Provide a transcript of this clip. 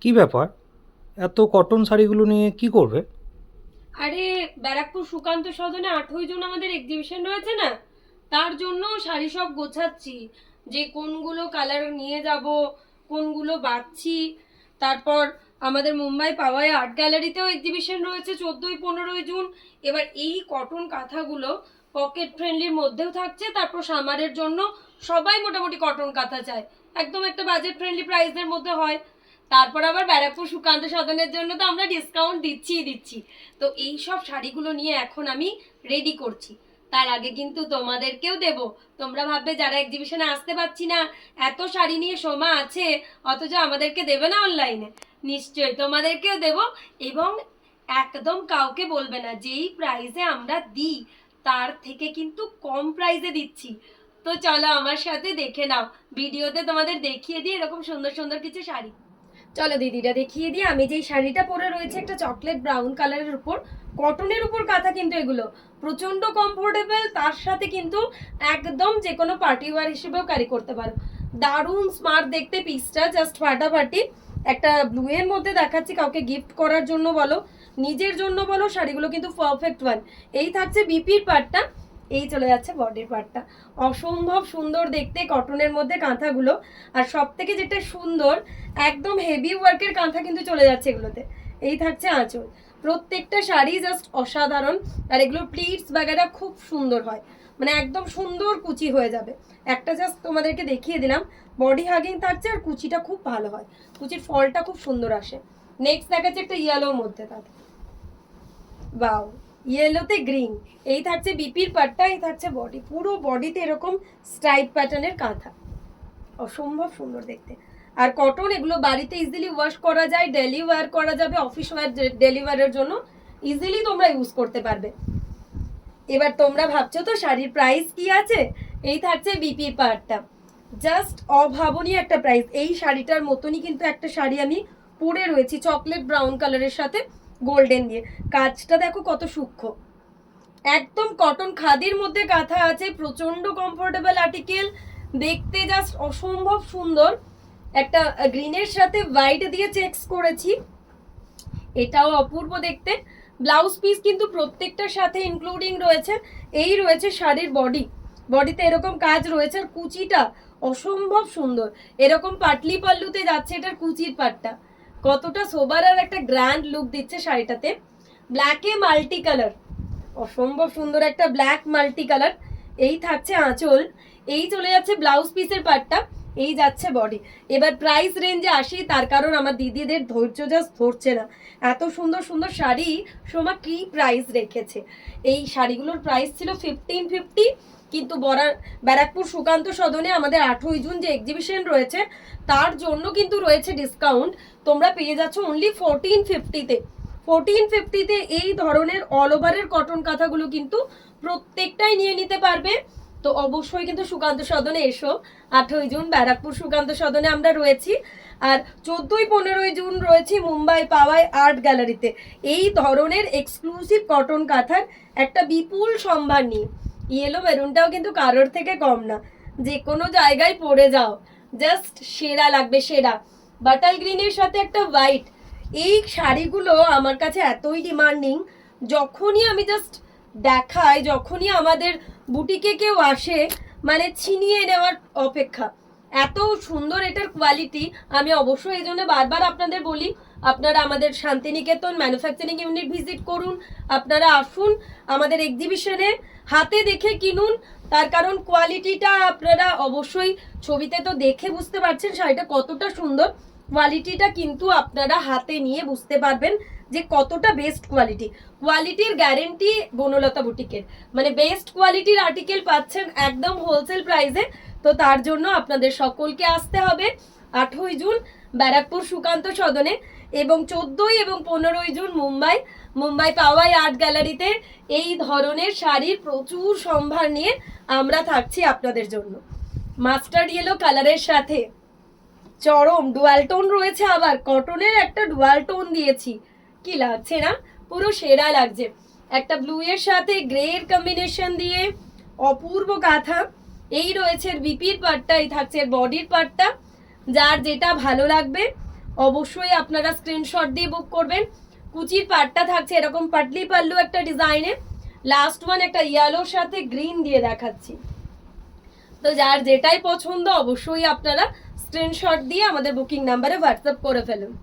কি ব্যাপার? এত কটন শাড়িগুলো নিয়ে কি করবে? আরে, ব্যারাকপুর সুকান্ত সদনে 8ই জুন আমাদের এক্সিবিশন রয়েছে না, তার জন্য শাড়ি সব গোছাচ্ছি। যে কোনগুলো কালার নিয়ে যাব, কোনগুলো বাছছি। তারপর আমাদের মুম্বাই পাওয়াই আর্ট গ্যালারিতেও এক্সিবিশন রয়েছে 14-15 জুন। এবার এই কটন কাঁথাগুলো পকেট ফ্রেন্ডলির মধ্যেও থাকছে, তারপর সামারের জন্য সবাই মোটামুটি কটন কাঁথা চায়, একদম একটা বাজেট ফ্রেন্ডলি প্রাইসের মধ্যে হয়। তারপর আবার ব্যারাকপুর সুকান্ত সদনের জন্য তো আমরা ডিসকাউন্ট দিচ্ছি। তো এই সব শাড়িগুলো নিয়ে এখন আমি রেডি করছি। তার আগে কিন্তু তোমাদেরকেও দেব। তোমরা ভাববে যারা এক্সিবিশনে আসতে পারছি না, এত শাড়ি নিয়ে সোমা আছে, অথচ আমাদেরকে দেবে না অনলাইনে। নিশ্চয়ই তোমাদেরকেও দেব। এবং একদম কাউকে বলবে না, যেই প্রাইসে আমরা দিই তার থেকে কিন্তু কম প্রাইসে দিচ্ছি। তো চলো আমার সাথে দেখে নাও, ভিডিওতে তোমাদের দেখিয়ে দিই এরকম সুন্দর সুন্দর কিছু শাড়ি। চলো দিদিটা দেখিয়ে দিই। আমি যেই শাড়িটা পরে রয়েছে একটা চকলেট ব্রাউন কালারের উপর, কটনের উপর কাঁথা, কিন্তু এগুলো প্রচন্ড কমফোর্টেবল। তার সাথে কিন্তু একদম যে কোনো পার্টি ওয়ার হিসেবেও ক্যারি করতে পারো। দারুণ স্মার্ট দেখতে পিসটা, জাস্ট ফাটাফাটি। একটা ব্লু এর মধ্যে দেখাচ্ছি, কাউকে গিফট করার জন্য বলো, নিজের জন্য বলো, শাড়িগুলো কিন্তু পারফেক্ট ওয়ান। এই থাকছে বিপির পার্টটা, এই চলে যাচ্ছে বডির পার্টটা। অসম্ভব সুন্দর দেখতে কটনের মধ্যে কাঁথাগুলো। আর সব থেকে যেটা সুন্দর, একদম হেভি ওয়ার্কের কাঁথা কিন্তু চলে যাচ্ছে এগুলোতে। এই থাকছে আঁচল। প্রত্যেকটা শাড়ি জাস্ট অসাধারণ। আর এগুলো প্লিটস বাগেরা খুব সুন্দর হয়, মানে একদম সুন্দর কুচি হয়ে যাবে। একটা জাস্ট তোমাদেরকে দেখিয়ে দিলাম, বডি হাগিং থাকছে আর কুচিটা খুব ভালো হয়, কুচির ফলটা খুব সুন্দর আসে। নেক্সট দেখাচ্ছে একটা ইয়েলোর মধ্যে থাকে, বাও, ইয়েলোতে গ্রিন। এই থাকছে বিপির পাটটা, এই থাকছে বডি, পুরো বডিতে এরকম স্ট্রাইপ প্যাটার্নের কাঁথা। অসম্ভব সুন্দর দেখতে। আর কটন, এগুলো বাড়িতে ইজিলি ওয়াশ করা যায়, ডেলি ওয়্যার করা যাবে, অফিস ওয়্যার, ডেলি ওয়্যারের জন্য ইজিলি তোমরা ইউজ করতে পারবে। এবার তোমরা ভাবছো তো শাড়ির প্রাইস কি আছে। এই থাকছে বিপি পার্টটা, জাস্ট অভাবনীয় একটা প্রাইস। এই শাড়িটার মতনই কিন্তু একটা শাড়ি আমি পরে রয়েছি চকলেট ব্রাউন কালারের সাথে গোল্ডেন দিয়ে। কাজটা দেখো কত সূক্ষ্ম, একদম কটন খাদির মধ্যে কাঁথা আছে, প্রচন্ড কমফোর্টেবল আর্টিকেল, দেখতে জাস্ট অসম্ভব সুন্দর। একটা গ্রিনের সাথে হোয়াইট দিয়ে চেকস করেছি, এটাও অপূর্ব দেখতে। ব্লাউজ পিস কিন্তু প্রত্যেকটার সাথে ইনক্লুডিং রয়েছে। এই রয়েছে শাড়ির বডি, বডিতে এরকম কাজ রয়েছে। আর কুচিটা অসম্ভব সুন্দর, এরকম পাটলি পাল্লুতে যাচ্ছে এটার কুচির পাটটা। কতটা সোবার আর একটা গ্র্যান্ড লুক দিচ্ছে শাড়িটাতে। ব্ল্যাকে মাল্টি কালার, অসম্ভব সুন্দর একটা ব্ল্যাক মাল্টি কালার। এই থাকছে আঁচল, এই চলে যাচ্ছে ব্লাউজ পিসের পার্টটা, এই যাচ্ছে বডি। এবার প্রাইস রেঞ্জে আসি, তার কারণ আমার দিদিদের ধৈর্য জাস্ট ধরছে না। এত সুন্দর সুন্দর শাড়ি সোমা কি প্রাইস রেখেছে। এই শাড়িগুলোর প্রাইস ছিল 1550, কিন্তু ব্যারাকপুর সুকান্ত সদনে আমাদের 8ই জুন যে এক্সিবিশন রয়েছে তার জন্য কিন্তু রয়েছে ডিসকাউন্ট। তোমরা পেয়ে যাচ্ছ অনলি 1450-তে। 1450-তে এই ধরনের অল ওভারের কটন কাঁথাগুলো কিন্তু প্রত্যেকটাই নিয়ে নিতে পারবে। তো অবশ্যই কিন্তু সুকান্ত সদনে এসো। 8ই জুন ব্যারাকপুর সুকান্ত সদনে আমরা রয়েছি। আর 14-15 জুন রয়েছি মুম্বাই পাওয়াই আর্ট গ্যালারিতে, এই ধরনের এক্সক্লুসিভ কটন কাঁথার একটা বিপুল সম্ভার নিয়ে। ইয়েলো মেরুনটাও কিন্তু কারোর থেকে কম না, যে কোনো জায়গায় পরে যাও জাস্ট সেরা লাগবে, সেরা। বাটাল গ্রিনের সাথে একটা হোয়াইট, এই শাড়িগুলো আমার কাছে এতই ডিমান্ডিং। যখনই আমি জাস্ট দেখাই, যখনই আমাদের বুটিকে কেউ আসে, মানে ছিনিয়ে নেওয়ার অপেক্ষা, এত সুন্দর এটার কোয়ালিটি। আমি অবশ্যই এই জন্য বারবার আপনাদের বলি, আপনারা আমাদের শান্তিনিকেতন ম্যানুফ্যাকচারিং ইউনিট ভিজিট করুন, আপনারা আসুন আমাদের এক্সিবিশনে, হাতে দেখে কিনুন। তার কারণ কোয়ালিটিটা আপনারা অবশ্যই ছবিতে তো দেখে বুঝতে পারছেন শাড়িটা কতটা সুন্দর, কোয়ালিটিটা কিন্তু আপনারা হাতে নিয়ে বুঝতে পারবেন যে কতটা বেস্ট কোয়ালিটি। কোয়ালিটির গ্যারেন্টি বনলতা বুটিকের, মানে বেস্ট কোয়ালিটির আর্টিকেল পাচ্ছেন একদম হোলসেল প্রাইসে। তো তার জন্য আপনাদের সকলকে আসতে হবে 8ই জুন ব্যারাকপুর সুকান্ত সদনে, এবং 14 এবং 15 জুন মুম্বাই পাওয়াই আর্ট গ্যালারিতে। এই ধরনের শাড়ির প্রচুর সম্ভার নিয়ে আমরা থাকছি আপনাদের জন্য। মাস্টার্ড ইয়েলো কালারের সাথে চরম ডুয়াল টোন রয়েছে, আবার কটনের একটা ডুয়াল টোন দিয়েছি, কি লাগছে না, পুরো সেরা লাগছে। একটা ব্লু এর সাথে গ্রে এর কম্বিনেশন দিয়ে অপূর্ব কাঁথা। এই রয়েছে বিপির পার্টটা, এই থাকছে বডির পার্টটা, যার যেটা ভালো লাগবে অবশ্যই আপনারা স্ক্রিনশট দিয়ে বুক করবেন। কুচির পাটটা থাকছে এরকম পাটলি পাল্লু একটা ডিজাইনে, লাস্ট ওয়ান একটা ইয়েলোর সাথে গ্রিন দিয়ে দেখাচ্ছি। তো যার যেটাই পছন্দ অবশ্যই আপনারা স্ক্রিনশট দিয়ে আমাদের বুকিং নাম্বারে হোয়াটসঅ্যাপ করে ফেলুন।